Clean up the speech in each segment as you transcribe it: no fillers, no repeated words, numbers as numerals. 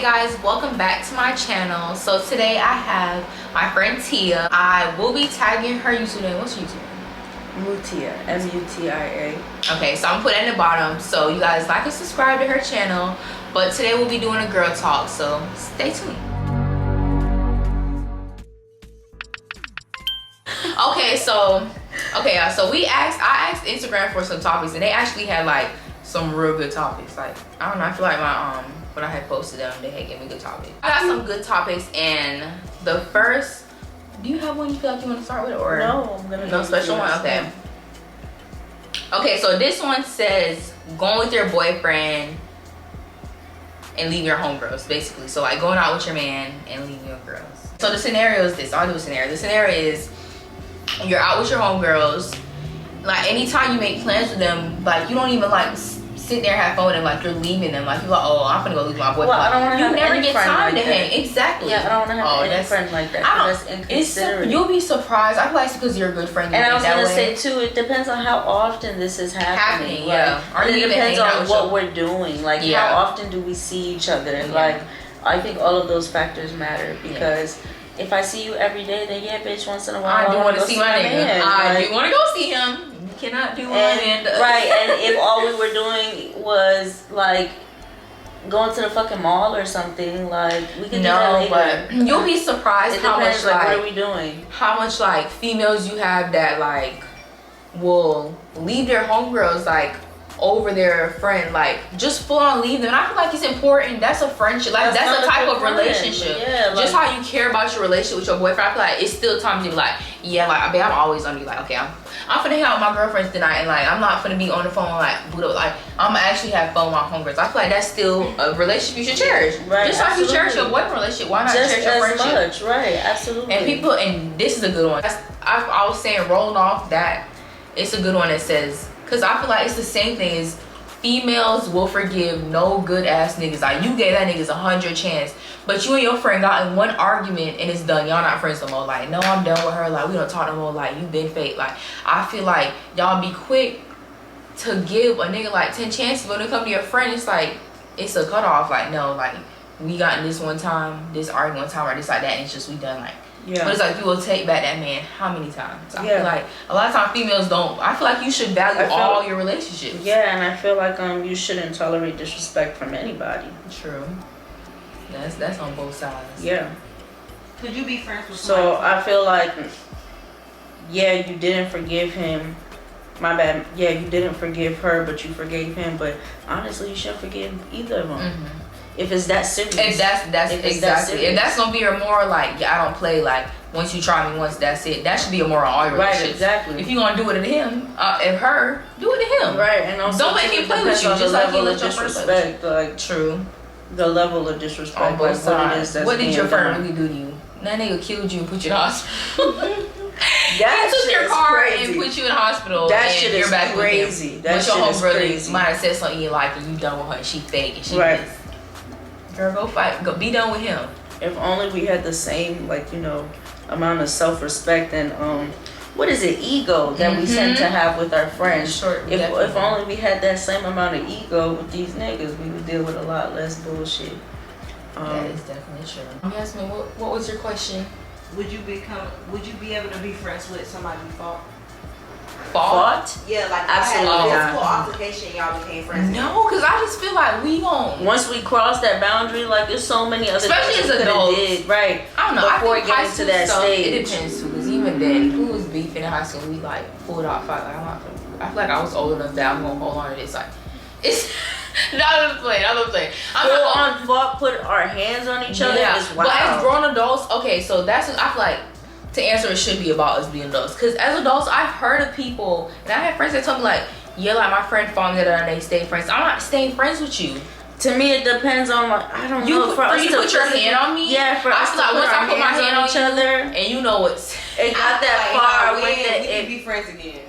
Hey guys, welcome back to my channel. So today I have my friend Tia. I will be tagging her YouTube name. What's your YouTube name? Mutia, M-U-T-I-A. Okay, so I'm gonna put it in the bottom so you guys like and subscribe to her channel. But today we'll be doing a girl talk, so stay tuned. So I asked Instagram for some topics and they actually had like some real good topics. Like, I don't know, I feel like my when I had posted them, they had given me good topics. I got some good topics, and the first, do you have one you feel like you want to start with, or no? I'm gonna no special one. Okay, so this one says going with your boyfriend and leaving your homegirls, basically. So like going out with your man and leaving your girls. So the scenario is this. I'll do a scenario. The scenario is you're out with your homegirls. Like anytime you make plans with them, like you don't even like sit there and have fun with them, like you're leaving them, like you're like, oh, I'm gonna go leave my boyfriend. Well, I don't want to have never get time like to hang. Exactly. Yeah, I don't want to have any friend like that. That's inconsiderate. You'll be surprised. I feel like it's because you're a good friend. And I was gonna say too, it depends on how often this is happening. Yeah. Like, it depends on what we're doing. Like how often do we see each other? And like I think all of those factors matter because. If I see you every day, then yeah, bitch, once in a while I do want to see my nigga. I do want to go see him. You cannot do what my man does. Right, and if all we were doing was like going to the fucking mall or something, like we can do that later. But you'll be surprised how much like what are we doing? How much like females you have that like will leave their homegirls like over their friend, like just full on leave them. And I feel like it's important. That's a friendship. Like that's a type of relationship. Yeah, just how you care about your relationship with your boyfriend. I feel like it's still time to be like, yeah, like babe, I'm always gonna be like, okay, I'm finna hang out with my girlfriends tonight, and like I'm not finna be on the phone like boot up. Like I'm gonna actually have fun with my homegirls. I feel like that's still a relationship you should cherish. Right. Just like you cherish your boyfriend relationship, why not cherish your friendship? Right. Absolutely. And people, and this is a good one. I was saying rolling off that, it's a good one that says. Cause I feel like it's the same thing as females will forgive no good ass niggas. Like you gave that niggas 100 chance, but you and your friend got in one argument and it's done. Y'all not friends no more. Like no, I'm done with her. Like we don't talk no more. Like you been fake. Like I feel like y'all be quick to give a nigga like 10 chances, but when it come to your friend, it's like it's a cutoff. Like no, like we got in this one time, this argument one time, or this like that, and it's just we done. Like. Yeah. But it's like you will take back that man how many times? I feel like a lot of times females don't. I feel like you should value all your relationships. Yeah, and I feel like you shouldn't tolerate disrespect from anybody. True. That's on both sides. Yeah. Could you be friends with somebody? So I feel like yeah, you didn't forgive him. My bad. Yeah, you didn't forgive her, but you forgave him. But honestly, you shouldn't forgive either of them. Mm-hmm. If it's that serious. If that's exactly. If that's gonna be a more like, yeah, I don't play, like once you try me once, that's it. That should be a more on all your relationships. Right, exactly. If you gonna do it to him, if her, do it to him. Right, and also don't make him play with you, just like you let your friend play with you. Like true. The level of disrespect on both sides. What did your friend really do to you? That nigga killed you and put you in the hospital. That he took your car crazy. and put you in the hospital. That and shit you're is back crazy. With him. That shit your is crazy. Might have said something you like and you done with her and she fake and she right. Just, girl, go fight. Go be done with him. If only we had the same, like, you know, amount of self-respect and what is it, ego that we tend to have with our friends. Sure, if only we had that same amount of ego with these niggas, we would deal with a lot less bullshit. That is definitely true. Yasmin, what was your question? Would you be able to be friends with somebody you fought? Fought? Yeah, like absolutely. Physical altercation, y'all became friends. No, because I just feel like we gon' once we cross that boundary, like there's so many other especially things as adults. Did, right? I don't know. Before I think getting to that stage, it depends. Because even then, who was beefing in high school? We like pulled out fight. Like I feel like I was old enough that I'm gonna hold on to this. Like it's. Not playing. I'm not put our hands on each other. Yeah, is wild. But as grown adults, okay, so that's what I feel like. To answer, it should be about us being adults. Because as adults, I've heard of people, and I have friends that told me like, yeah, like my friend fought me and they stay friends. I'm not staying friends with you. To me, it depends on like I don't know. For us to put your hand on me. Yeah, for us to like once I put my hand on each other, and you know what's it got that far. We can be friends again,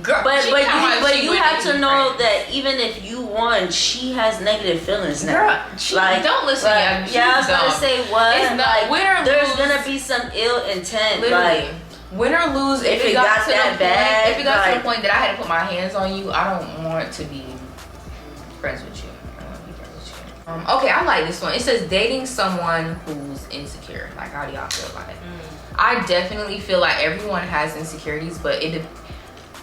girl, but you have to know that even if you won, she has negative feelings now. Girl, like don't listen. Like, yeah, I was gonna say what? It's not, like, there's gonna be some ill intent. Literally. Like win or lose, if it got to that bad, if it got to the point that I had to put my hands on you, I don't want to be friends with you. Okay, I like this one. It says dating someone who's insecure. Like, how do y'all feel about it? I definitely feel like everyone has insecurities, but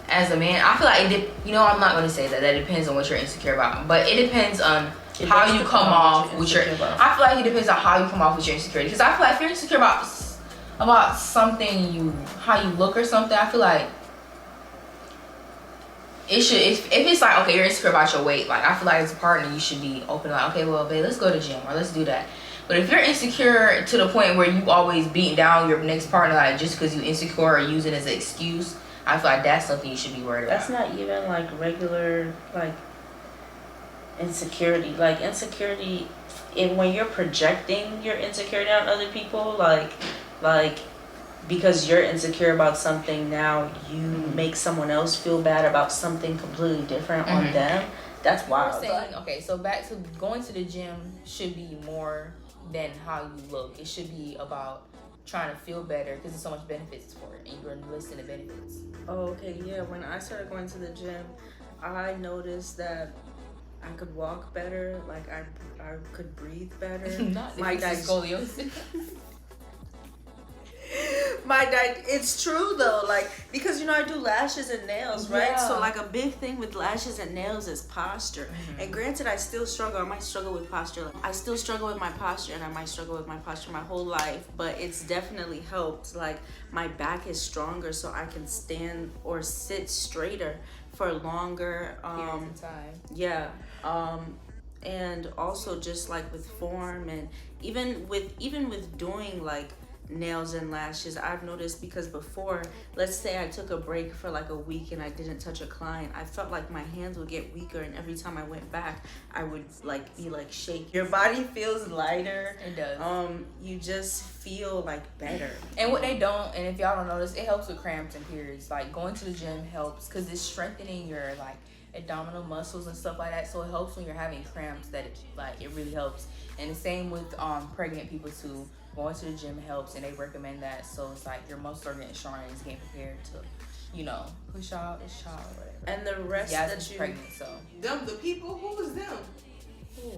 as a man, I feel like I'm not going to say that. That depends on what you're insecure about. But it depends on how you come off with your... I feel like it depends on how you come off with your insecurity. Because I feel like if you're insecure about something, how you look or something, I feel like it should... If it's like, okay, you're insecure about your weight, like, I feel like as a partner, you should be open, like, okay, well, babe, let's go to the gym or let's do that. But if you're insecure to the point where you always beating down your next partner, like, just because you insecure or use it as an excuse, I feel like that's something you should be worried about. That's not even like regular like insecurity. Like insecurity, when you're projecting your insecurity on other people, like because you're insecure about something, now you make someone else feel bad about something completely different on them. That's wild. Okay, so back to going to the gym should be more than how you look. It should be about trying to feel better because there's so much benefits for it and you're listing the benefits. Oh, okay, yeah. When I started going to the gym, I noticed that I could walk better, like I could breathe better. Not my scoliosis. It's true though, like because I do lashes and nails, right? Yeah. So like a big thing with lashes and nails is posture. And granted, I still struggle. I might struggle with posture. I still struggle with my posture, and I might struggle with my posture my whole life. But it's definitely helped. Like my back is stronger, so I can stand or sit straighter for longer periods of time. Yeah. And also just like with form, and even with doing like nails and lashes, I've noticed, because before, let's say I took a break for like a week and I didn't touch a client, I felt like my hands would get weaker, and every time I went back I would like be like shaky. Your body feels lighter. It does. You just feel like better. And what they don't, and if y'all don't notice, it helps with cramps and periods. Like going to the gym helps because it's strengthening your like abdominal muscles and stuff like that, so it helps when you're having cramps. That it really helps. And the same with pregnant people too. Going to the gym helps, and they recommend that. So it's like your muscles are getting stronger and it's getting prepared to, push out this child or whatever. And the rest that you pregnant, so the people, who is them? Who?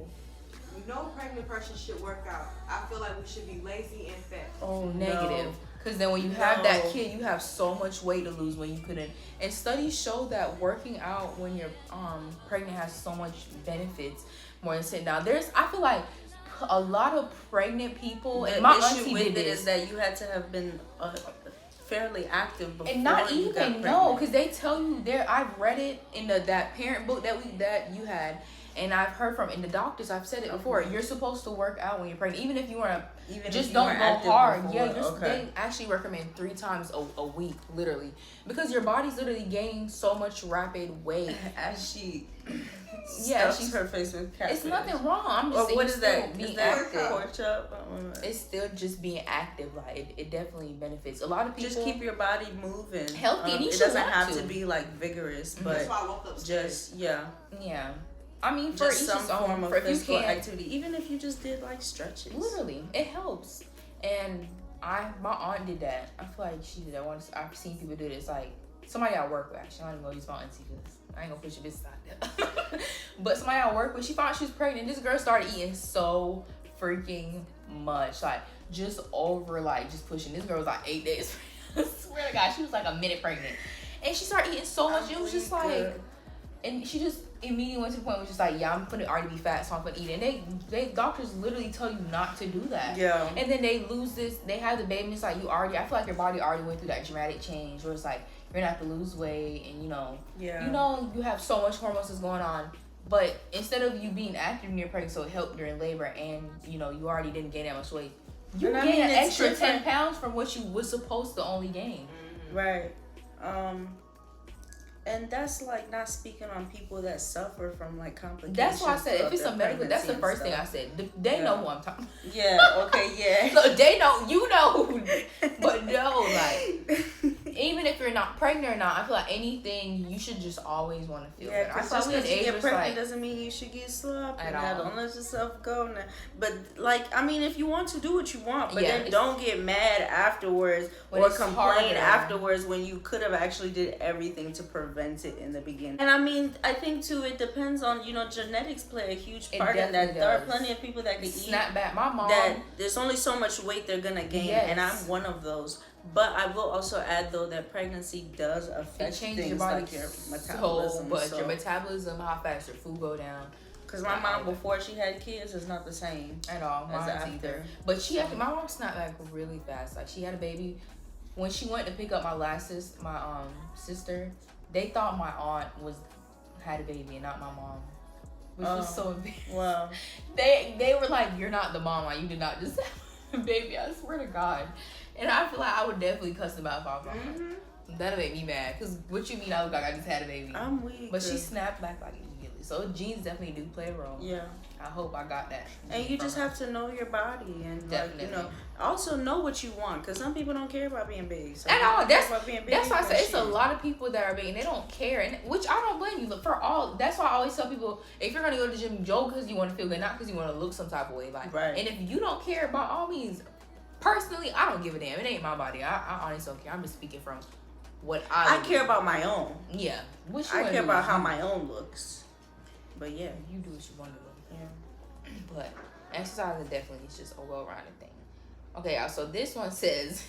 No pregnant person should work out. I feel like we should be lazy and fat. Oh, negative. Because then when you have that kid, you have so much weight to lose when you couldn't. And studies show that working out when you're pregnant has so much benefits more than sitting down. I feel like a lot of pregnant people, and my issue with it is that you had to have been fairly active before. And not even because they tell you there. I've read it in that parent book that you had, and I've heard from in the doctors. I've said it before. You're supposed to work out when you're pregnant, even if you want to. Just don't go hard. Before. Yeah, they actually recommend 3 times a week, literally, because your body's literally gaining so much rapid weight as she. She's her face with catfish. It's nothing wrong. I'm just saying. What is that? Being active. Pork chop? It's still just being active. Like it definitely benefits. A lot of people just keep your body moving, healthy. And it doesn't have to be like vigorous, but that's why I woke up just yeah. I mean, for just some form of physical activity, even if you just did like stretches. Literally, it helps. And my aunt did that. I feel like she did that once. I've seen people do this. Like somebody I work with. Actually, I don't even gonna use my auntie because I ain't gonna push your business out there. But somebody I work with, she found out she was pregnant. This girl started eating so freaking much, like just pushing. This girl was like 8 days. I swear to God, she was like a minute pregnant, and she started eating so much. It was just like, and she just immediately went to the point where it was just like, yeah, I'm gonna already be fat, so I'm gonna eat it. And they doctors literally tell you not to do that. Yeah. And then they lose this. They have the baby. And it's like I feel like your body already went through that dramatic change where it's like you're gonna have to lose weight, and you have so much hormones that's going on. But instead of you being active when you're pregnant, so it helped during labor, and you already didn't gain that much weight, you gain an extra 10 pounds from what you was supposed to only gain. Right. And that's like not speaking on people that suffer from like complications. That's why I said if it's a medical, that's the first thing I said. They know who I'm talking about. Yeah, okay, yeah. Look, they know, but no, like, even if you're not pregnant or not, I feel like anything you should just always want to feel better. I because feel just like because we you at get age pregnant like, doesn't mean you should get sloppy. At Now, all. don't let yourself go now. But like, I mean, if you want to do what you want, but Yeah, then don't get mad afterwards when or it's complain harder. afterwards when you could have actually did everything to prevent it in the beginning. And I mean, I think too, it depends on, you know, genetics play a huge It part in that. definitely There are does. plenty of people that can eat snap back. My mom. that there's only so much weight they're gonna gain, Yes. and I'm one of those. But I will also add though that pregnancy does affect It changes things your body like your so metabolism. much. Your metabolism, how fast your food go down. Because my mom before she had kids is not the same At all. as Mine's after. either. But she actually, my mom snapped back really fast. Like she had a baby. When she went to pick up my sister, they thought my aunt had a baby and not my mom. Which was so embarrassing. Wow. They were like, "You're not the mama. You did not just have a baby." I swear to God. And I feel like I would definitely cuss them out if I was mama. That'll make me mad. Cause what you mean I look like I just had a baby? I'm weak. But she snapped back like immediately. So genes definitely do play a role. Yeah. I hope I got that. And you just have to know your body and Definitely. like, you know, also know what you want. Because some people don't care about being big. At all. That's about being big, why I say it's a shit. lot of people that are big and they don't care, and which I don't blame you. Look, for all, that's why I always tell people, if you're gonna go to the gym, go because you want to feel good, not because you want to look some type of way. Like, Right. And if you don't care, by all means, personally, I don't give a damn. It ain't my body. I honestly don't care. I'm just speaking from what I care about my own. Yeah. What I care about how my own looks. But yeah. You do what you want to do. Yeah. But exercise is definitely just a well-rounded thing. Okay, y'all. So this one says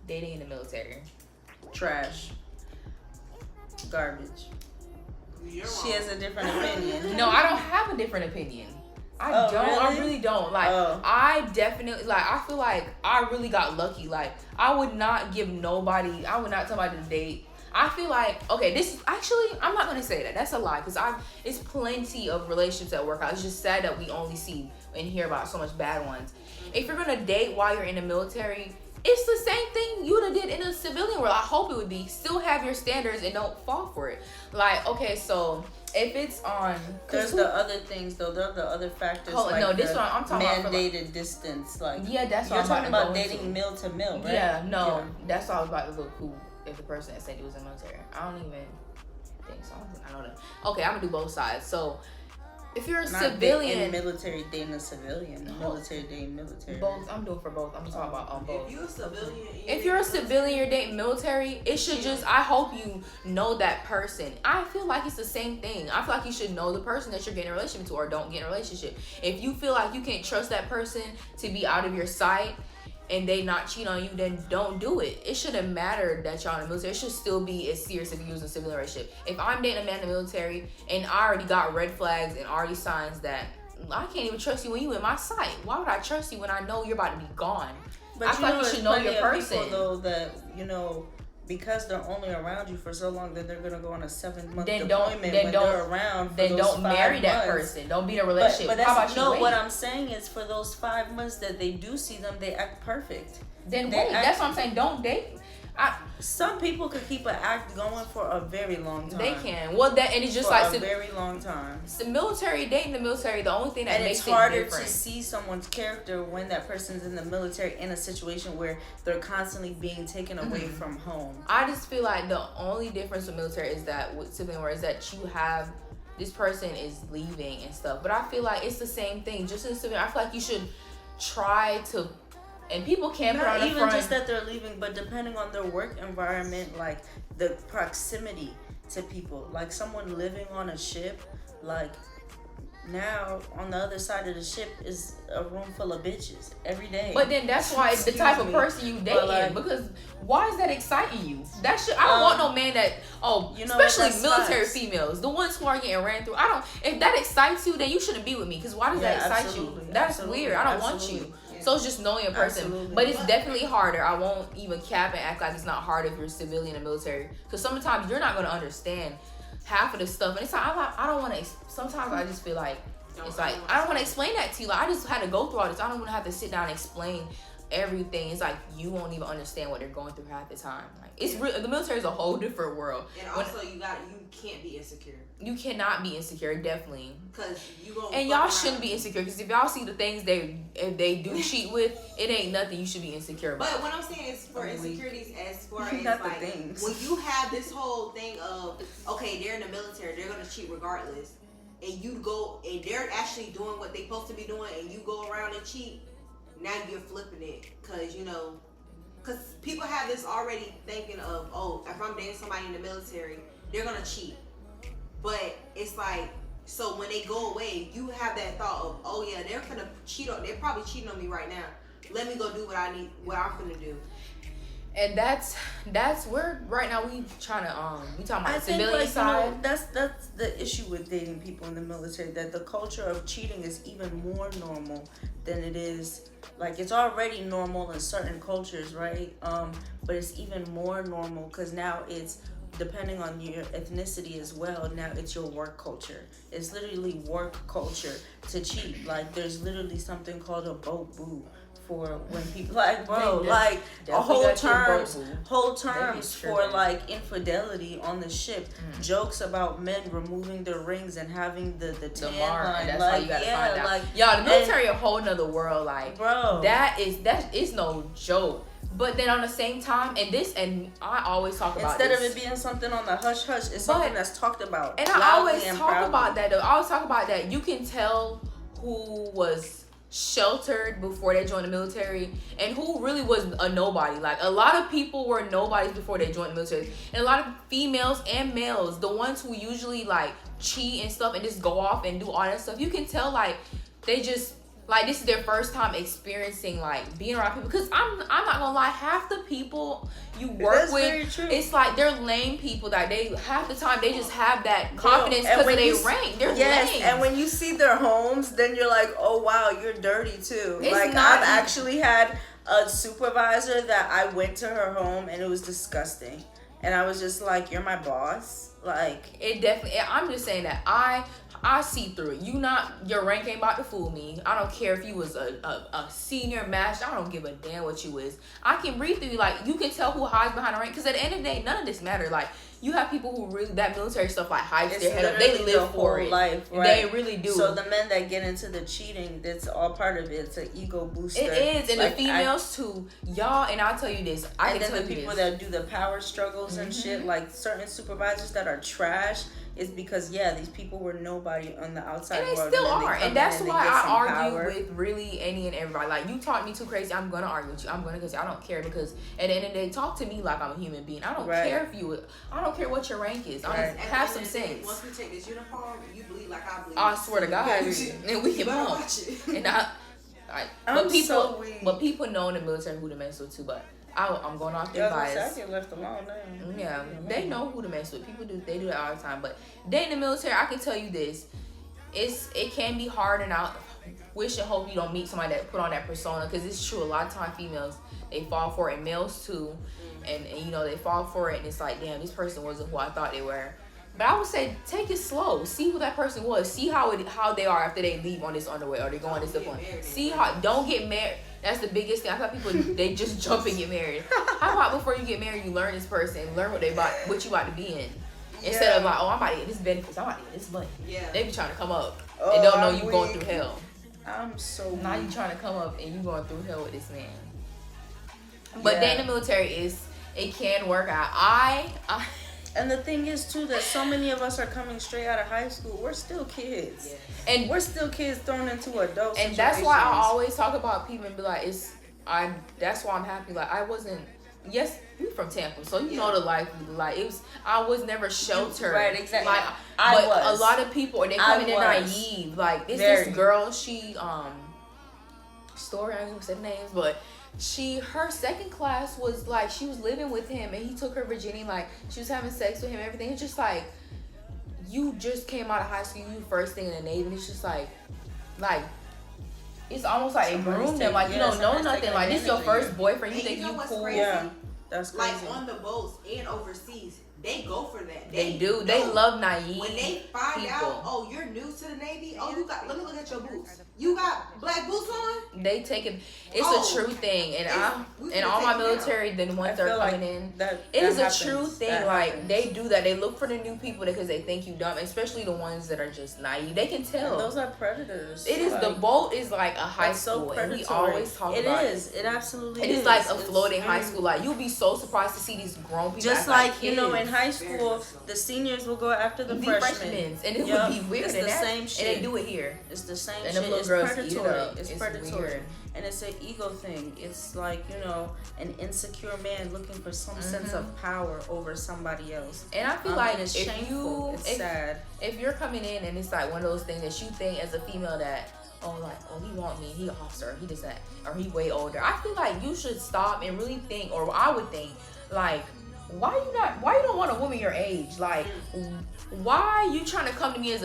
dating in the military. Trash. Garbage. You're She wrong. has a different opinion. No, I don't have a different opinion. I Oh, don't. I really? really don't. Like, I definitely, like, I feel like I really got lucky. Like, I would not tell somebody to date. I feel like, okay, this is actually, I'm not gonna say that. That's a lie, because it's plenty of relationships that work out. It's just sad that we only see and hear about so much bad ones. If you're gonna date while you're in the military, it's the same thing you would have did in a civilian world. I hope it would be. Still have your standards and don't fall for it. Like, okay, so if it's on, There's the other things though. There are the other factors. Hold on, like no, this the one I'm talking about for, like, mandated distance. Like, yeah, that's what you're I'm talking about about to go dating into. meal to meal, right? Yeah, no, Yeah. that's why I was about to look who, if the person that said he was in the military. I don't even think so. I know that. Okay, I'm gonna do both sides. So if you're a Not civilian, military dating a civilian, military dating military. both. I'm doing for both. I'm talking about both. If you're a civilian, If you're a civilian, you're dating military, it should just, I hope you know that person. I feel like it's the same thing. I feel like you should know the person that you're getting a relationship to, or don't get in a relationship. If you feel like you can't trust that person to be out of your sight and they not cheat on you, then don't do it. It shouldn't matter that y'all in the military. It should still be as serious if you was in a civilian relationship. If I'm dating a man in the military and I already got red flags and already signs that I can't even trust you when you in my sight. Why would I trust you when I know you're about to be gone? But I feel like you should know your person. People, though, that, you know, because they're only around you for so long that they're gonna go on a 7-month deployment when they're around for then those don't 5 marry that months. person. Don't be in a relationship. But How that's about you wait? what I'm saying is for those 5 months that they do see them, they act perfect. Then They wait. act- That's what I'm saying. Don't date. Some people could keep an act going for a very long time. They can. Well, that and it's just for like a very long time. the military, dating the military. The only thing that And makes it's it harder different. to see someone's character when that person's in the military in a situation where they're constantly being taken away from home. I just feel like the only difference with military is that with civilian war is that you have this person is leaving and stuff. But I feel like it's the same thing. Just in civilian, I feel like you should try to. And people can't put on Not the even front. just that they're leaving, but depending on their work environment, like the proximity to people. Like someone living on a ship, like now on the other side of the ship is a room full of bitches every day. But then that's why it's the type of person you dating. like, because why is that exciting you? That shit. I don't want no man that. you know what, especially that's military facts. females, the ones who are getting ran through. I don't. If that excites you, then you shouldn't be with me. Because why does that excite absolutely, you? That's absolutely, weird. I don't absolutely. want you. Yeah. So it's just knowing a person. Absolutely. But it's definitely harder. I won't even cap and act like it's not hard if you're civilian and military. Because sometimes you're not going to understand half of the stuff. And it's like, I don't want to. Sometimes I just feel like, it's like, I don't want to explain that to you. Like, I just had to go through all this. I don't want to have to sit down and explain everything. It's like you won't even understand what they're going through half the time. Like it's real. The military is a whole different world. And also, you can't be insecure. You cannot be insecure, definitely. Cause you gonna. And y'all shouldn't be insecure. Cause if y'all see the things if they do cheat with, it ain't nothing you should be insecure about. But what I'm saying is for insecurities, as far as Not the like things. when you have this whole thing of okay, they're in the military, they're gonna cheat regardless, and you go and they're actually doing what they're supposed to be doing, and you go around and cheat. Now you're flipping it, cause cause people have this already thinking of, oh, if I'm dating somebody in the military, they're gonna cheat. But it's like, so when they go away, you have that thought of, oh yeah, they're gonna cheat on, they're probably cheating on me right now. Let me go do what I'm gonna do. And that's where right now we trying to we talking about the civilian like, side. That's the issue with dating people in the military, that the culture of cheating is even more normal than it is. Like, it's already normal in certain cultures, right? But it's even more normal because now it's depending on your ethnicity as well. Now it's your work culture. It's literally work culture to cheat. Like, there's literally something called a boat boo. For when people like, bro, like a whole terms for like infidelity on the ship. Jokes about men removing their rings and having the tan line. That's like, how you gotta find out. Like, y'all, the military a whole nother world. Like, bro, that is no joke. But then on the same time, and I always talk about instead this. of it being something on the hush hush, it's something that's talked about. And I always talk about that though. I always talk about that. You can tell who was sheltered before they joined the military and who really was a nobody. Like, a lot of people were nobodies before they joined the military, and a lot of females and males, the ones who usually like cheat and stuff and just go off and do all that stuff, you can tell like they just like this is their first time experiencing like being around people. Because I'm not gonna lie, half the people you work with, it's like they're lame people that they half the time they just have that confidence because of their rank. They're lame. And when you see their homes, then you're like, oh wow, you're dirty too. It's like, not I've actually had a supervisor that I went to her home and it was disgusting, and I was just like, you're my boss. Like, it definitely. I'm just saying that I see through it. Your rank ain't about to fool me. I don't care if you was a senior master. I don't give a damn what you is. I can read through you. Like, you can tell who hides behind the rank. Because at the end of the day, none of this matter. Like, you have people who really, that military stuff like hypes their head up. They live for it. Life, right? They really do. So the men that get into the cheating, that's all part of it. It's an ego booster. It is, and like, the females too, y'all. And I'll tell you this. And then the people that do the power struggles and shit, like certain supervisors that are trash, is because these people were nobody on the outside and world. They still are, and that's why I argue power with really any and everybody. Like, you talk me too crazy, I'm gonna argue with you. I'm gonna, because I don't care. Because at the end of the day, talk to me like I'm a human being. I don't care if you. I don't care what your rank is. Have some sense. Once we take this uniform, you bleed like I bleed. I swear to God, and we can pump. And but people know in the military who to mess with too. But I'm going off their bias. I get left alone now. Yeah, they know who to mess with. People do. They do that all the time. But dating the military, I can tell you this: it can be hard, and I wish and hope you don't meet somebody that put on that persona. Because it's true, a lot of time females, they fall for it, and males too, and they fall for it, and it's like, damn, this person wasn't who I thought they were. But I would say take it slow. See who that person was. See how they are after they leave on this underwear or they go on this different. See how. Don't get married. That's the biggest thing. I thought people they just jump and get married. How about before you get married, you learn this person, learn what you about to be in, instead of like, oh, I'm about to get this benefits, I'm about to get this money. Yeah. They be trying to come up and don't know you going through hell. I'm so. Now you trying to come up and you going through hell with this man. But dating the military it can work out. And the thing is too that so many of us are coming straight out of high school. We're still kids, and we're still kids thrown into adult situations. And that's why I always talk about people and be like, that's why I'm happy. Like, I wasn't. Yes, we from Tampa, so you know the life. Like, it was. I was never sheltered. Right, exactly. Like, but a lot of people, they come in naive. Like, this girl, she story. I don't even say the names, but. Her second class was like, she was living with him and he took her virginity, like she was having sex with him, everything. It's just like, you just came out of high school, you first thing in the Navy, and it's just like it's almost like they groomed them, like you don't know nothing, like this is your first boyfriend, you think you cool. Crazy? Yeah, that's crazy. Like on the boats and overseas, they go for that. They do. They love naive. When they find people. out, oh, you're new to the Navy. Oh, you got. Let me look at your boots. You got black boots on. They take it. It's a true thing, and all my military, the ones that are coming in, it is a true thing. Like they do that. They look for the new people because they think you dumb, especially the ones that are just naive. They can tell. And those are predators. It is. The boat is like a high school, and we always talk about it. It is. It absolutely is. It is like a floating high school. Like you'll be so surprised to see these grown people. Just like you know, in high school, the seniors will go after the freshmen, and it would be weird. It's the same shit. And they do it here. It's the same and shit. Little It's girls predatory. It's predatory. Weird. And it's an ego thing. It's like, you know, an insecure man looking for some sense of power over somebody else. And I feel like it's shameful. It's sad. If you're coming in and it's like one of those things that you think as a female that, he want me, he an officer, he just that, or he way older. I feel like you should stop and really think, or I would think, like, why you don't want a woman your age? Like, why you trying to come to me as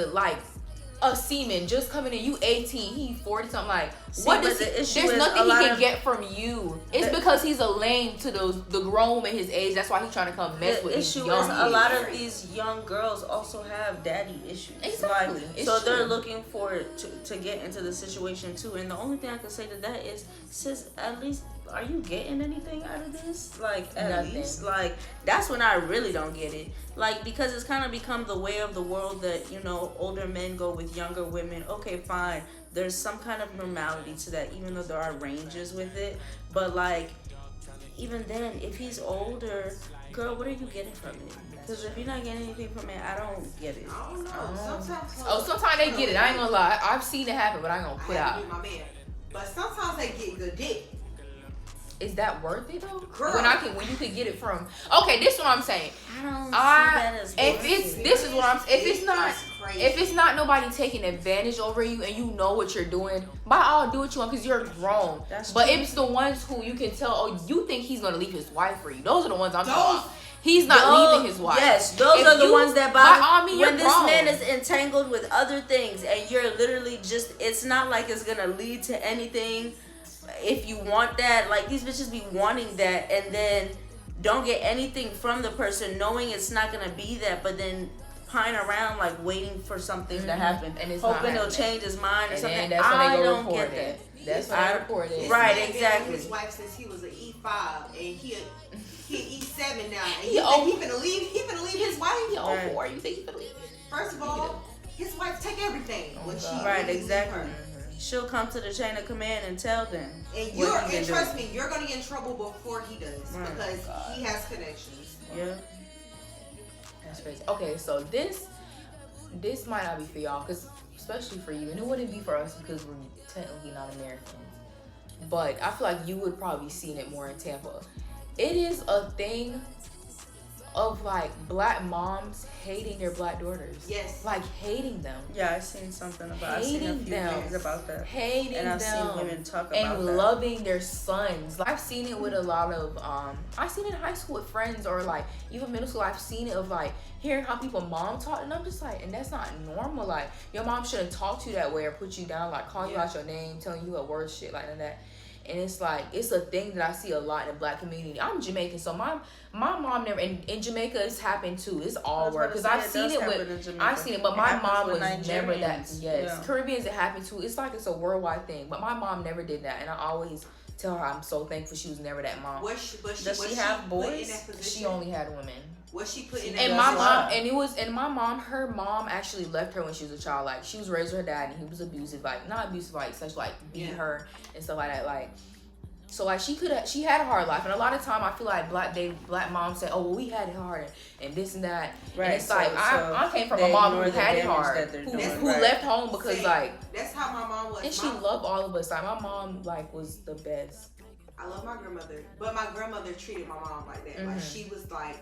a seaman just coming in, you 18, he 40 something, like what does there's nothing he can get from you. It's because he's a lame to the grown woman his age. That's why he's trying to come mess with these young is a lot of these young girls also have daddy issues. Exactly. So they're looking for to get into the situation too. And the only thing I can say to that is, sis, at least are you getting anything out of this? Like, at least, like, that's when I really don't get it. Like, because it's kind of become the way of the world that, you know, older men go with younger women. Okay, fine. There's some kind of normality to that, even though there are ranges with it. But, like, even then, if he's older, girl, what are you getting from it? Because if you're not getting anything from it, I don't get it. I don't know. Sometimes they get it. I ain't gonna lie. I've seen it happen, but I ain't gonna put out. My man. But sometimes they get good dick. Is that worth it though? Girl. When you could get it from. Okay, this is what I'm saying. I don't see that as if it's not nobody taking advantage over you and you know what you're doing, by all do what you want because you're grown. But it's the ones who you can tell, oh, you think he's gonna leave his wife for you. Those are the ones I'm talking about. He's not leaving his wife. Yes, those are the ones that bother me. When this man is entangled with other things and you're literally just, it's not like it's gonna lead to anything. If you want that, like these bitches be wanting that and then don't get anything from the person knowing it's not gonna be that, but then pine around like waiting for something to happen and it's hoping he'll change his mind or something. That's when I they don't get that. That's when I report it. Right, exactly. His wife since he was an E5 and he E7 now. And he finna leave his wife. He 04. You think he finna leave? First of all, his wife take everything. Right, exactly. She'll come to the chain of command and tell them. And trust me, you're gonna get in trouble before he does because he has connections. Yeah. That's crazy. Okay, so this might not be for y'all, because especially for you, and it wouldn't be for us because we're technically not Americans. But I feel like you would probably seen it more in Tampa. It is a thing of like black moms hating their black daughters. Yes. Like hating them. Yeah, I've seen something about I've seen a few things about that. Hating them. And I've seen women talk about and that. loving their sons. Like, I've seen it with a lot of I've seen it in high school with friends or like even middle school. I've seen it of like hearing how people mom talk, and I'm just like, and that's not normal. Like, your mom shouldn't talk to you that way or put you down, like call you out your name, telling you a word shit like that. And it's like, it's a thing that I see a lot in the black community. I'm Jamaican, so my mom never, and in Jamaica it's happened too. It's all work. Because I've seen it, but my mom was never that. Yes. Yeah. Caribbeans, it happened too. It's like it's a worldwide thing. But my mom never did that. And I always tell her I'm so thankful she was never that mom. Does she have boys? She only had women. What she put in that? And my mom, her mom actually left her when she was a child. Like, she was raised with her dad and he was abusive, like not abusive, like such like beat her and stuff like that. Like, so like she had a hard life, and a lot of time I feel like black moms say, oh well, we had it hard and this and that. Right. And it's like I came from a mom who had it hard, who left home because like that's how my mom was. And she loved all of us. Like, my mom like was the best. I love my grandmother, but my grandmother treated my mom like that. Like, she was like,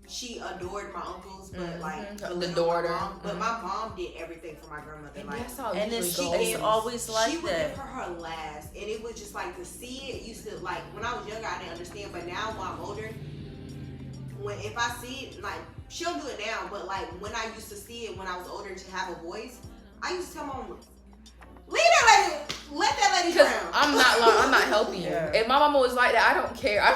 she adored my uncles, but like the daughter. But my mom did everything for my grandmother. And like, that's how it's always like she would give her last, and it was just like to see it. Used to like when I was younger, I didn't understand, but now when I'm older, if I see it, like she'll do it now, but like when I used to see it when I was older to have a voice, I used to tell my mom, leave that lady, let that lady drown. I'm not helping you. If my mama was like that, I don't care.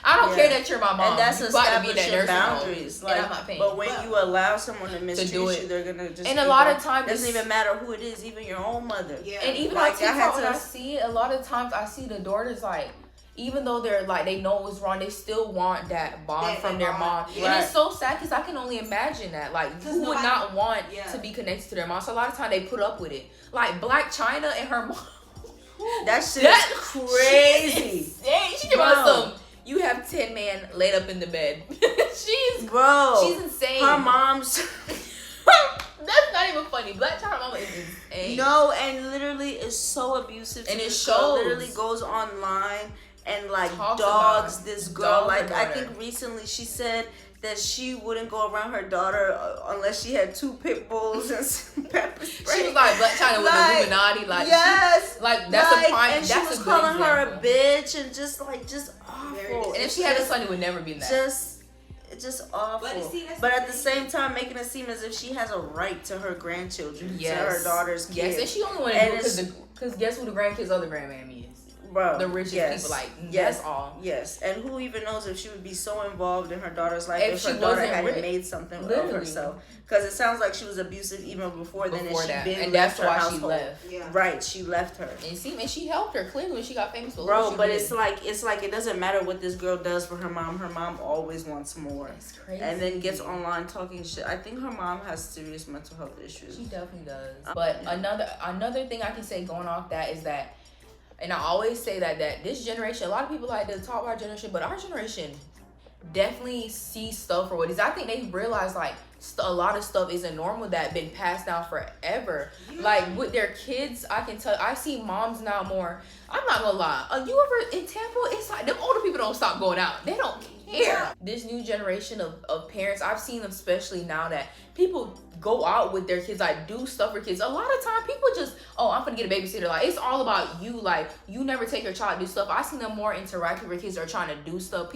I don't care that you're my mom. And that's you got to be establishing that boundaries. Like, and I'm not paying. But when you allow someone to mistreat do it, you, they're gonna just. And a lot of times, it doesn't even matter who it is, even your own mother. Yeah. And even like, on TikTok, when I see it, a lot of times I see the daughters like, even though they're like, they know what's wrong, they still want that bond from their mom. Yeah. And it's so sad because I can only imagine that. Like, who would not want to be connected to their mom? So a lot of times they put up with it. Like, Black China and her mom. That shit is crazy. She give us some, you have 10 men laid up in the bed. She's insane. Her mom's... That's not even funny. Black China mama is insane. No, and literally is so abusive. And it shows. Literally goes online and like dogs this girl. Like I think recently she said that she wouldn't go around her daughter unless she had 2 pit bulls and some pepper spray. She was like Black China with the Illuminati. Like yes, that's a prime. And that's she was a calling good her a bitch and just awful. And if she had a son, it would never be that. Just awful. But at the same time, making it seem as if she has a right to her grandchildren, to her daughter's kids. Yes, and she only wanted to do it because guess who the grandkids' other grandmammy is? Bro, the richest people, like that's all. Yes, and who even knows if she would be so involved in her daughter's life if her daughter hadn't made something of herself? Because it sounds like she was abusive even before then, and that's why she left. Yeah. Right, she left her. And she helped her clearly when she got famous. Bro, but it's like it doesn't matter what this girl does for her mom. Her mom always wants more. It's crazy. And then gets online talking shit. I think her mom has serious mental health issues. She definitely does. But another thing I can say going off that is that. And I always say that this generation, a lot of people like to talk about our generation, but our generation definitely sees stuff for what it is. I think they realize like a lot of stuff isn't normal that been passed down forever. Yeah. Like with their kids, I can tell. I see moms now more. I'm not gonna lie. You ever in Tampa? It's like them older people don't stop going out. They don't care. Yeah. This new generation of parents, I've seen them, especially now that people go out with their kids, like do stuff for kids. A lot of time people just, I'm gonna get a babysitter. Like it's all about you. Like you never take your child to do stuff. I see them more interactive with kids or trying to do stuff.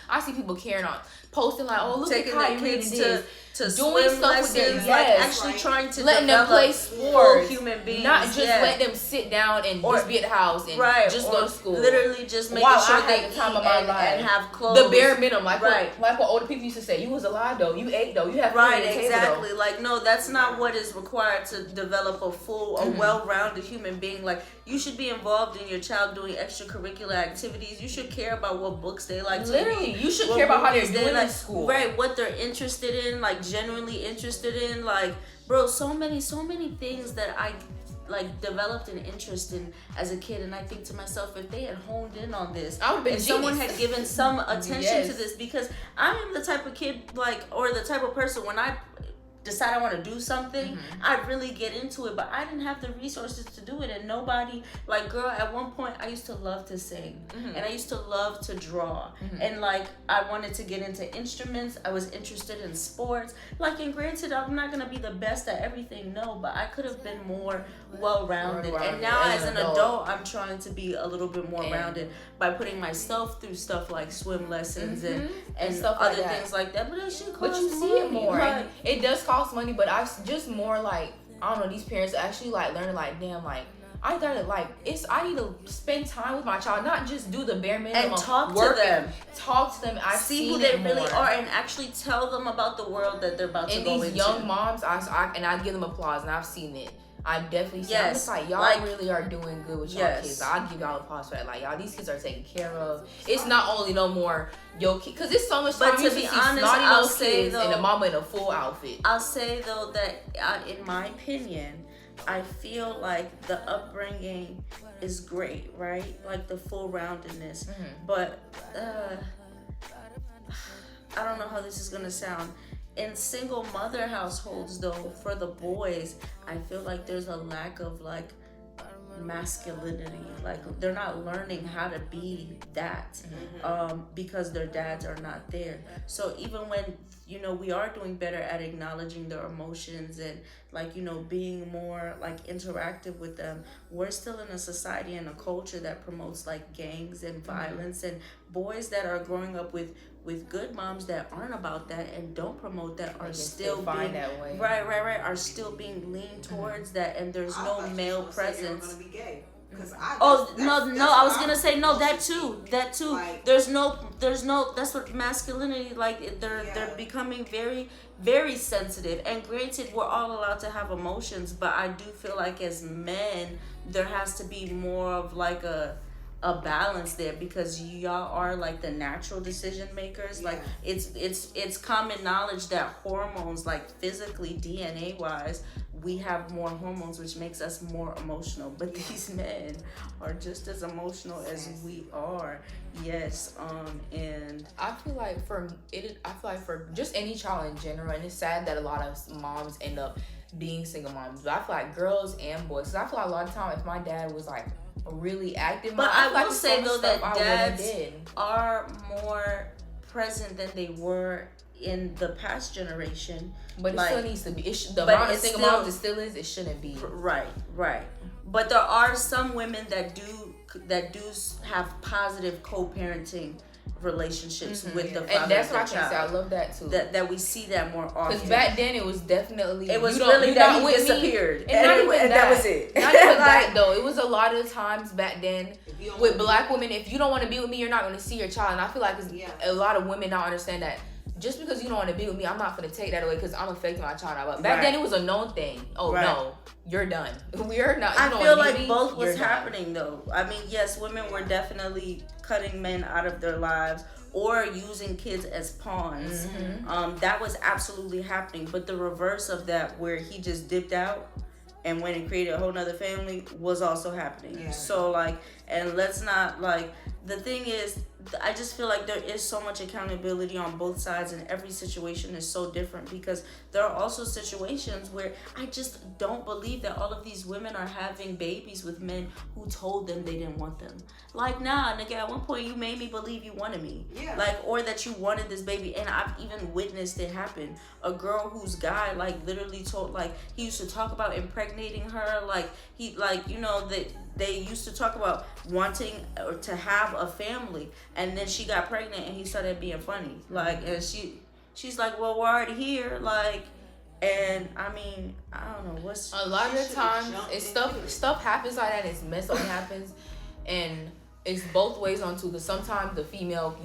I see people caring on posting like, look taking at their kids to doing swim stuff lessons, with their actually trying to letting them play sports, human beings, not just let them sit down and just be at the house and just go to school. Literally just making sure they eat time of my life and have clothes. The bare minimum, like what older people used to say. You was alive though. You ate though. You have food at the table, exactly. Though. Like no, that's not what is required to develop a well-rounded human being. Like you should be involved in your child doing extracurricular activities. You should care about what books they like to read. You should care about how they're doing in school. Right, what they're interested in, like genuinely interested in. Like, bro, so many things that I like developed an interest in as a kid, and I think to myself, if they had honed in on this, if someone had given some attention to this, because I am the type of kid or the type of person when I decide I want to do something, I really get into it, but I didn't have the resources to do it, and nobody, girl, at one point I used to love to sing, and I used to love to draw, and I wanted to get into instruments. I was interested in sports, and granted, I'm not gonna be the best at everything, no, but I could have been more well-rounded, and now as an adult, I'm trying to be a little bit more rounded by putting myself through stuff like swim lessons and stuff other things like that, but that shit costs you see it more. It does cost money, but I just more I don't know, these parents actually learning damn, I gotta I need to spend time with my child, not just do the bare minimum and talk to them. I see who they really are and actually tell them about the world that they're about to go into. And these young moms, I give them applause, and I've seen it. I definitely see it. It's y'all really are doing good with y'all kids. I'll give y'all applause for that. Y'all, these kids are taken care of. It's not only no more yo kid, because it's so much time. But to be honest, I'll say though, and the mama in a full outfit. I'll say though that in my opinion, I feel like the upbringing is great, right? Like the full roundedness. But I don't know how this is gonna sound. In single mother households though, for the boys, I feel like there's a lack of masculinity. They're not learning how to be that because their dads are not there. So even when we are doing better at acknowledging their emotions and being more interactive with them, we're still in a society and a culture that promotes gangs and violence, and boys that are growing up with good moms that aren't about that and don't promote that are still being that way. Right, are still being leaned towards that, and there's no male presence. Gonna be gay. Cause I was gonna say no. That too. Like, there's no. That's what masculinity like. They're becoming very, very sensitive. And granted, we're all allowed to have emotions, but I do feel like as men, there has to be more of like a balance there, because y'all are like the natural decision makers. Like it's common knowledge that hormones, like physically DNA wise, we have more hormones, which makes us more emotional, but these men are just as emotional as we are. Yes. And I feel like for just any child in general, and it's sad that a lot of moms end up being single moms, but I feel like girls and boys, because I feel like a lot of time if my dad was like really active, but I like will say though that dads did. are more present than they were in the past generation. But like, it still needs to be. The amount of single moms it still is. It shouldn't be. Right. But there are some women that do have positive co-parenting relationships with the father and that's what I can say. I love that too. That we see that more often. Because back then it was definitely that he disappeared, and not even that was it. Not even that though. It was a lot of times back then with black women. If you don't want to be with me, you're not going to see your child. And I feel like a lot of women don't understand that. Just because you don't want to be with me, I'm not going to take that away because I'm affecting my child. But back then it was a known thing. Oh no, you're done. We're not. I feel like both was happening though. I mean, yes, women were definitely cutting men out of their lives or using kids as pawns. That was absolutely happening. But the reverse of that, where he just dipped out and went and created a whole nother family, was also happening. Yeah. So like, and let's not like, the thing is, I just feel like there is so much accountability on both sides, and every situation is so different, because there are also situations where I just don't believe that all of these women are having babies with men who told them they didn't want them. Like, nah, nigga, at one point you made me believe you wanted me. Yeah. Like, or that you wanted this baby, and I've even witnessed it happen. A girl whose guy, like, literally told, like, he used to talk about impregnating her, like, he, like, you know, that they used to talk about wanting to have a family, and then she got pregnant and he started being funny, like, and she's like, well, we're already here, like, and I mean, I don't know what's a lot of the times it's stuff happens like that. It's mess up happens, and it's both ways on too. Because sometimes the female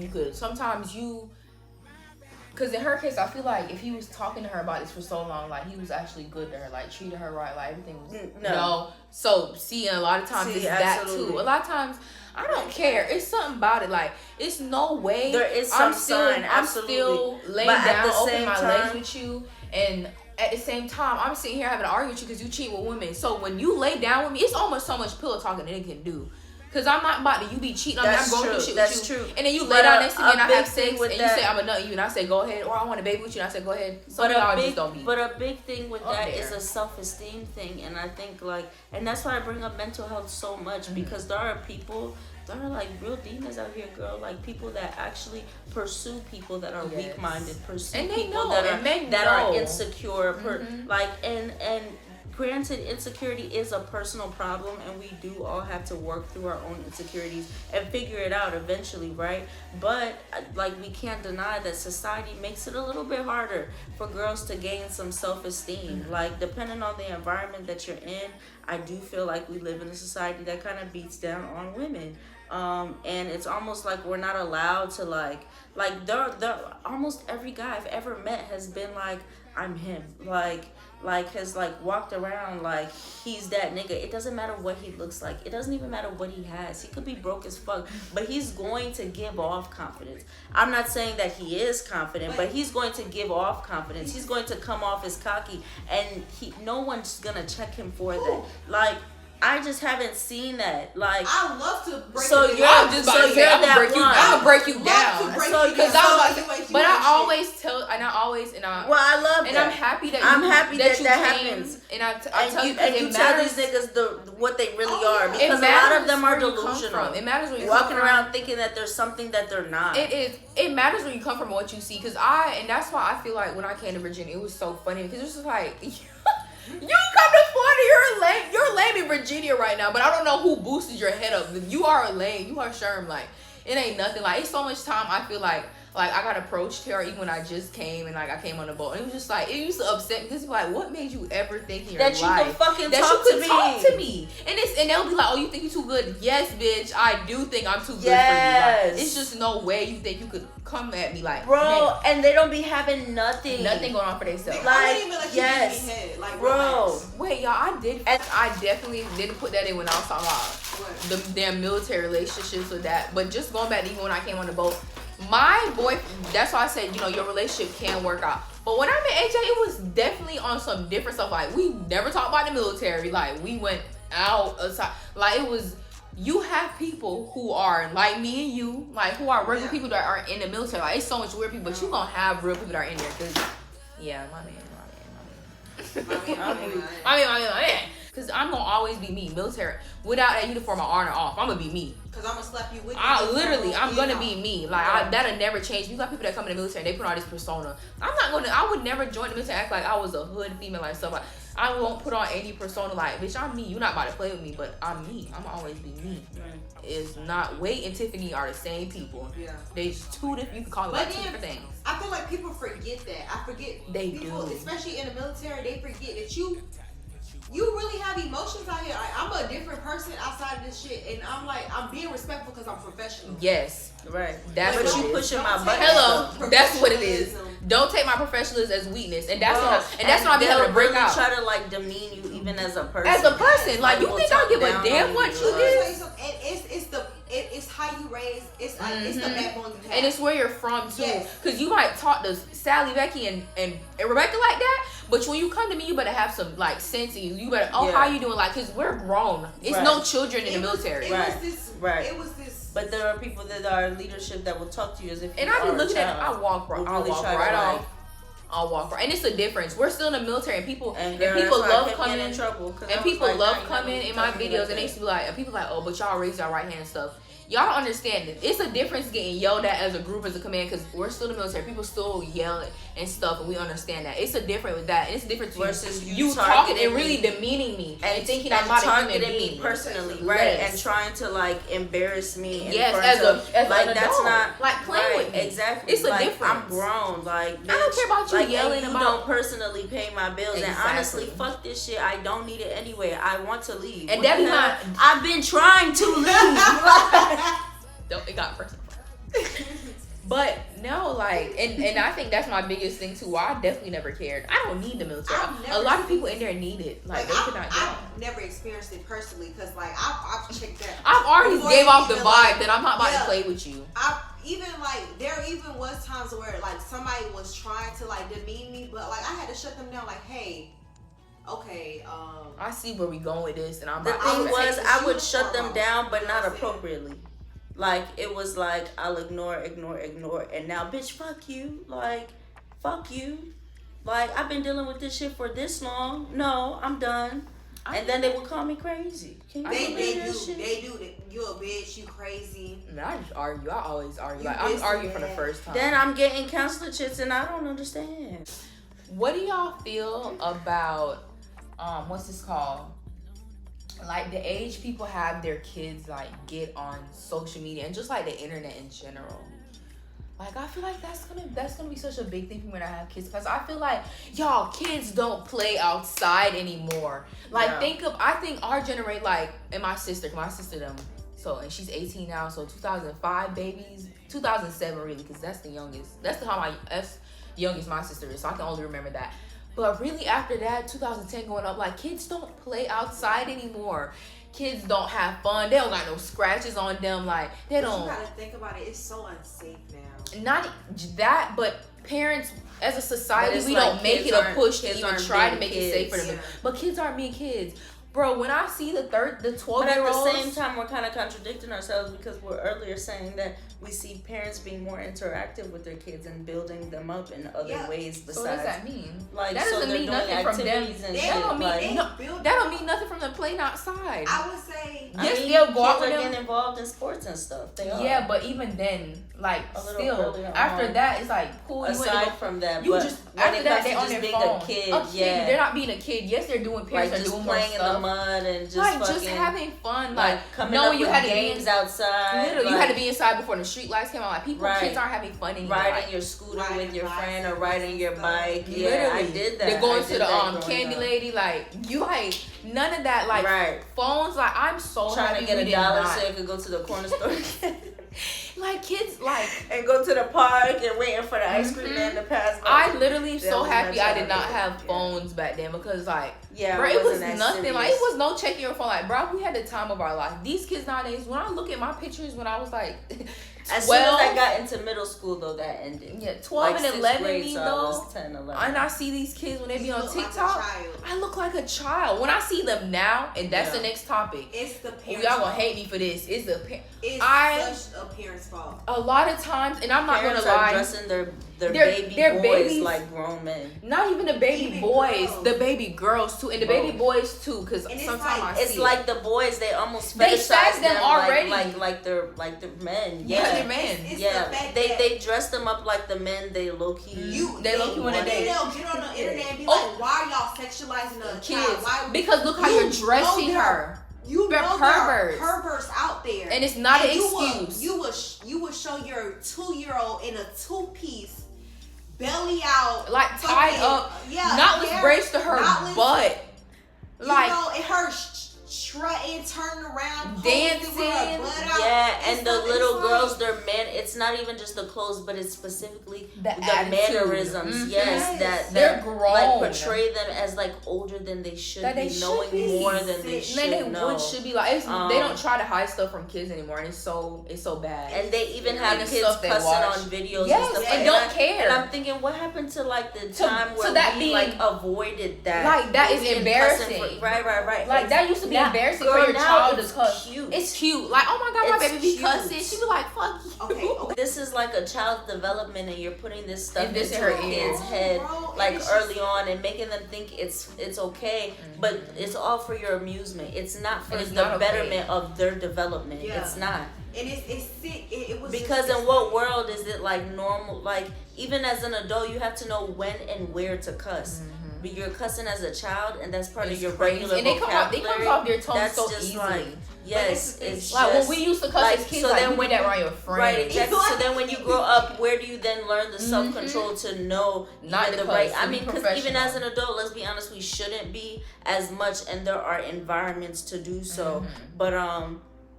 because in her case, I feel like if he was talking to her about this for so long, like he was actually good to her, like treated her right, like everything was no. So see, and a lot of times it's absolutely. That too. A lot of times I don't care. It's something about it. Like it's no way. There is some sign. I'm still laying down, open my legs with you, and at the same time, I'm sitting here having to argue with you because you cheat with women. So when you lay down with me, it's almost so much pillow talking that it can do. Because I'm not about to you be cheating on me. I'm going through shit with you. That's true. And then you lay down next to me and I have sex and you say I'm a nut you and I say go ahead, or I want a baby with you and I say go ahead. But a big thing with that is a self-esteem thing, and I think like, and that's why I bring up mental health so much, because there are people. There are like real demons out here, girl. Like people that actually pursue people that are weak-minded, pursue people that are insecure. Like and granted, insecurity is a personal problem, and we do all have to work through our own insecurities and figure it out eventually, right? But like we can't deny that society makes it a little bit harder for girls to gain some self-esteem. Like depending on the environment that you're in, I do feel like we live in a society that kind of beats down on women. And it's almost like we're not allowed to like there almost every guy I've ever met has been like, I'm him, like has like walked around like he's that nigga. It doesn't matter what he looks like, it doesn't even matter what he has. He could be broke as fuck, but he's going to give off confidence. I'm not saying that he is confident, but he's going to give off confidence. He's going to come off as cocky, and no one's gonna check him for that. Like I just haven't seen that. Like I love to break. So you you're down. just about to say I'm gonna break you down. But I always tell, and I always, and I. Well, I love and that. I'm happy that that happens. And I tell you, and you tell these niggas what they really are, because a lot of them are delusional. It matters where you walking around thinking that there's something that they're not. It matters where you come from, what you see. And that's why I feel like when I came to Virginia, it was so funny because it was just like. You come to Florida, you're lame in Virginia right now, but I don't know who boosted your head up. You are a lame, you are Sherm. Like, it ain't nothing. Like, it's so much time. I feel like I got approached here even when I just came and like I came on the boat. And it was just like, it used to upset me because it's like, what made you ever think in your life that you could fucking that talk you could to talk me? to me? And they'll be like, oh, you think you too good? Yes, bitch, I do think I'm too good Yes. for you. Like, it's just no way you think you could come at me like, bro, nigga, and they don't be having nothing nothing going on for themselves. Like, I wouldn't even let you yes, give me head. Like, bro. relax. Wait, y'all, I definitely didn't put that in when I was talking about What? the damn military relationships with that. But just going back to even when I came on the boat, my boy, that's why I said, you know, your relationship can work out. But when I met AJ, it was definitely on some different stuff. Like, we never talked about the military. Like, we went out aside. Like, it was, you have people who are like me and you, like, who are regular people that are in the military. Like, it's so much weird people, but you gonna have real people that are in there. Cause, yeah, my man. Cause I'm gonna always be me, military. Without that uniform on or off, I'm gonna be me. Cause I'm gonna slap you with I'm gonna be me. Like, that'll never change. You got people that come in the military, they put on this persona. I would never join the military, act like I was a hood female, like stuff like. I won't put on any persona like, bitch, I'm me. You're not about to play with me, but I'm me. I'm gonna always be me. Right. It's not, Wade and Tiffany are the same people. Yeah. There's two different, you can call them like two different things. I feel like people forget that. I forget. They people, do. especially in the military, they forget that you really have emotions out here. Like, I'm a different person outside of this shit, and I'm being respectful because I'm professional. Yes. Right. That's but what you it is. pushing my button. Hello. That's what it is. Don't take my professionalism as weakness, and that's what I'm able to break really out. Try to like demean you even as a person. As a person, like, you think I give a damn what you did? And it's how you raise. It's like it's the backbone you have. And it's where you're from too. Yes. Cause you might talk to Sally, Becky, and Rebecca like that, but when you come to me, you better have some like sense in you. You better, how you doing? Like, cause we're grown. It's no children in the military. It was this. But there are people that are leadership that will talk to you as if you and I be are looking a at it, child. I'll walk right off. I'll walk right. And it's a difference. We're still in the military, and people love coming in trouble. And people love coming in my videos, and they used to be like, and people like, oh, but y'all raise your right hand and stuff. Y'all don't understand it. It's a difference getting yelled at as a group, as a command, because we're still in the military. People still yell and stuff, and we understand that. It's a difference with that. And it's a difference versus you talking and really demeaning me and thinking I'm not a human being. Me personally, right? And trying to like embarrass me. Yes, as like that's adult. Not like playing with me. Exactly. It's a like, difference. I'm grown. Like, bitch, I don't care about you like, yelling and you about. don't personally pay my bills, and honestly, fuck this shit. I don't need it anyway. I want to leave. And that be my. I've been trying to leave. It got personal. But no, like, and I think that's my biggest thing too. Why I definitely never cared. I don't need the military. A lot of people in there need it. Like, they could not get it. I've never experienced it personally because like I've checked that. I've already gave off the vibe that I'm not about to play with you. There even was times where like somebody was trying to like demean me, but like I had to shut them down. Like, hey, okay, I see where we going with this, and I'm. The thing was, I would shut them down, but not appropriately. Like, it was like, I'll ignore, and now, bitch, fuck you. Like, fuck you. Like, I've been dealing with this shit for this long. No, I'm done. And then they would call me crazy. They do. You a bitch, you crazy. I mean, I just argue. I always argue. Like, I'm arguing for the first time. Then I'm getting counselor chits, and I don't understand. What do y'all feel about, what's this called? Like, the age people have their kids like get on social media and just like the internet in general. Like, I feel like that's gonna be such a big thing for me when I have kids, because I feel like y'all kids don't play outside anymore. Like, I think our generation, like, and my sister them, so, and she's 18 now, so 2005 babies, 2007 really, because that's the youngest. That's youngest my sister is, so I can only remember that. But really, after that, 2010 going up, like, kids don't play outside anymore. Kids don't have fun. They don't got no scratches on them. Like, they don't. You gotta think about it. It's so unsafe now. Not that, but parents, as a society, we don't make it a push to even try to make it safe for them. But kids aren't being kids. Bro, when I see the 12-year-olds. But at the same time, we're kind of contradicting ourselves, because we're earlier saying that we see parents being more interactive with their kids and building them up in other ways besides. So what does that mean? Like, that doesn't mean nothing from them. That don't mean nothing from them playing outside. I would say. Yes, they'll go out with them. Getting involved in sports and stuff. They are. Yeah, but even then, like, still after that, it's like, cool. Aside from that, you just after that they're on their phone. A kid, they're not being a kid. Yes, they're doing. Parents are doing more stuff. mud and just like fucking, just having fun, like coming knowing up you with had to games be outside. Literally, like, you had to be inside before the street lights came on. Like kids aren't having fun anymore. Riding like, your scooter riding with your friend or bicycles riding your and bike. stuff. Yeah, literally, I did that. They're going I to did the that candy up. lady. Like you, like none of that. Like right. phones. Like I'm so trying happy to get we a dollar did not. so you could go to the corner store. Like kids, like and go to the park and waiting for the ice cream man to pass by. I literally am That so was happy my I did not childhood. have phones back then because like yeah, bro, it was wasn't that nothing. Like serious. it was no checking your phone. Like bro, we had the time of our life. These kids nowadays, when I look at my pictures when I was like As soon as I got into middle school, though, that ended. Yeah, 12 like and 11 grade, me so though. I was 10, 11. And I see these kids when they be You on look like a TikTok. child. I look like a child. When I see them now, and that's the next topic. It's the Ooh, parents. y'all gonna fault. hate me for this. It's the It's such a parent's fault. a lot of times, and I'm not Parents gonna are lie. dressing their Their boys babies- like grown men. Not even the baby Even boys, girls. the baby girls too, and the baby boys too. Because And it's sometimes like- I It's see like the boys, they almost They fetishize fag them already. like they're men. Yeah, Yeah, they're men. It's yeah. the fact They that they dress them up like the men they low key. They low-key wanna and then date. they'll get on the internet and be Oh. like, "Why are y'all sexualizing a kids child? Why?" because look how You you're dressing know they're- her, You They're know there are perverts. perverts out there, and it's not an And excuse. You will show your 2-year-old in a 2-piece, belly out, Like tied fucking- up, yeah, knotless hair- braids to her knotless- butt, like you know, and her strutting, turning around, Dancing. posing with her butt out. Yeah, and the stuff. It's little like- girls, they're man. It's not even just the clothes, but it's specifically The the attitude. mannerisms. Mhm. Yes, Yes. that They're that, grown. like portray them as like older than they should That be, they should knowing be. more than they Man, should they know. should be like they Um, don't try to hide stuff from kids anymore, and it's so bad. And they even have And the kids stuff they cussing watch. on videos Yes, and stuff and like don't that. care. And I'm thinking, what happened to like the To- time to where that we being- like avoided that? Like, that Where is we didn't embarrassing. cuss in right. Like that used to be Now- embarrassing girl, for your now child to it's cuss. cute. It's cute. Like, oh my god, my It's baby be cute. cussing. She be like, fuck you. Okay. This is like a child's development, and you're putting this stuff And this into in a her kid's ear. head, Bro, and like it's early just- on, and making them think it's okay, but it's all for your amusement. It's not for And it's the not okay. betterment of their development. Yeah. It's not. And it's sick. It was Because just, in what world is it like normal? Like even as an adult, you have to know when and where to cuss. But you're cussing as a child, and that's part It's of your crazy. regular And they come off vocabulary. their tongue That's so just easily. like yes, But it's Like just, when we used to cuss like, as kids, so like then we when did that you- around your friends. right, exactly. So then when you grow up, where do you then learn the self control to know Not even to the right? cuss, I to be mean, because even professional. as an adult, let's be honest, we shouldn't be as much, and there are environments to do so. But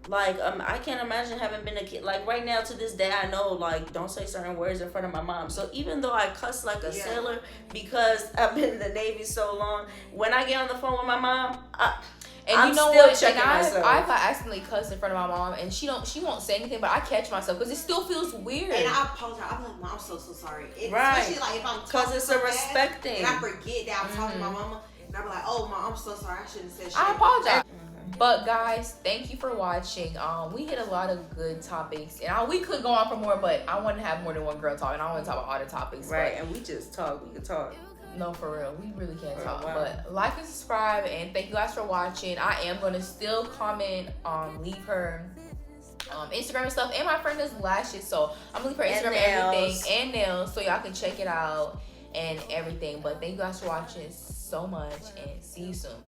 I can't imagine having been a kid. Like right now, to this day, I know like don't say certain words in front of my mom. So even though I cuss like a sailor because I've been in the Navy so long, when I get on the phone with my mom, And I'm you know still what? checking And myself. I've accidentally cussed in front of my mom, and she won't say anything, but I catch myself because it still feels weird. And I apologize. I'm like, Mom, I'm so sorry. Right. Especially like if I'm Because talking it's so a fast, respect thing. and I forget that I'm talking to my mama, and I'm like, oh, Mom, I'm so sorry. I shouldn't have said shit. I apologize. But guys, thank you for watching. We hit a lot of good topics, and we could go on for more, but I want to have more than one girl talking. I want to talk about all the topics. right, but and we just talk. We can talk. no, for real, we really can't For a talk. while. But like and subscribe, and thank you guys for watching. I am gonna still comment, leave her Instagram and stuff, and my friend does lashes, so I'm gonna leave her And Instagram and nails. everything, and nails, so y'all can check it out and everything. But thank you guys for watching so much, and see you soon.